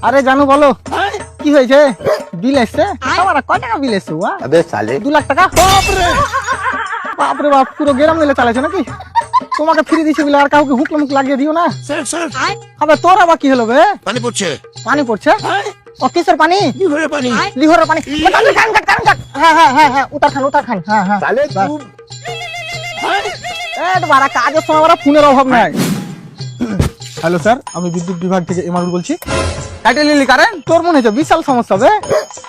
আরে জানু বলো কি হয়েছে? বিল এসছে? আমার কয় টাকা বিল এসছে? 2 লাখ টাকা। বাপরে বাপ, পুরো গ্রাম মিলে চালাইছো নাকি? তোমাকে ফ্রি দিছি বলে আর কাউকে হুক মুখ লাগিয়ে দিও না। আবে তোর আবার কি হলো বে? পানি পড়ছে। পানি পড়ছে? ও কিসের পানি? লিভারের পানি। লিভারের পানি। হ্যাঁ হ্যাঁ হ্যাঁ হ্যাঁ, উতার খান। হ্যাঁ হ্যাঁ। বাড়া কাজের সময় বাড়া ফোনের অভাব নাই। হ্যালো স্যার, আমি বিদ্যুৎ বিভাগ থেকে ইমারুল বলছি। কাটে নিলি কারেন্ট? তোর মনে হচ্ছে বিশাল সমস্যা বে।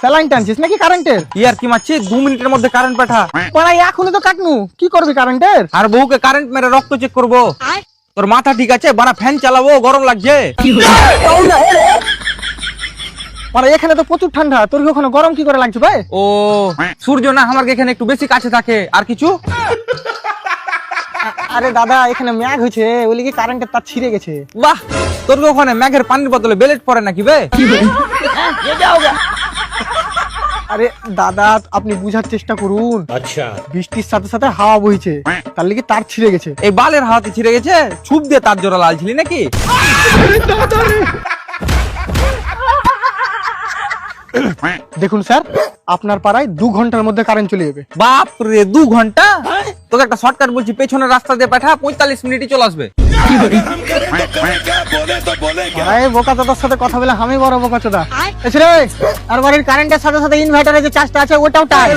স্যালাইন টানছিস নাকি কারেন্টের? ইয়ার কি মারছিস? 2 মিনিটের মধ্যে কারেন্ট পাঠা। বাড়া এখনই তো কাটনু, কি করবি কারেন্টের? আর বউকে কারেন্ট মেরে রক্ত চেক করবো। তোর মাথা ঠিক আছে? বাড়া ফ্যান চালাবো, গরম লাগছে। বাড়া এখানে তো প্রচুর ঠান্ডা, তোর কি ওখানে গরম কি করে লাগছে ভাই? ও সূর্য না আমার এখানে একটু বেশি কাছে থাকে। আর কিছু? আরে দাদা এখানে ম্যাগ হয়েছে, ওই লিগে কারেন্টের তার ছিঁড়ে গেছে। বাহ, তোর কি ওখানে ম্যাগের পানির বদলে বেলেট পড়ে নাকি বে? আরে দাদা আপনি বুঝার চেষ্টা করুন। আচ্ছা। বৃষ্টির সাথে সাথে হাওয়া বইছে, তার লিগে তার ছিঁড়ে গেছে। এই বালের হাওয়াতে ছিঁড়ে গেছে? ছুপ দিয়ে তার জোড়া লালছিলি নাকি? দেখুন স্যার, আপনার পাড়ায় 2 ঘন্টার মধ্যে কারেন্ট চলে যাবে। বাপ রে, 2 ঘন্টা? তোকে একটা শর্টকাট বলছি, পেছনের রাস্তা দিয়ে পাঠা, 45 মিনিটই চলে আসবে। আরে বোকা দাদার সাথে কথা বলে আমি বড় বোকা চোদা। এছাড়া আর বাড়ির কারেন্টের সাথে সাথে ইনভার্টারে যে চার্জটা আছে ওটাও টাই।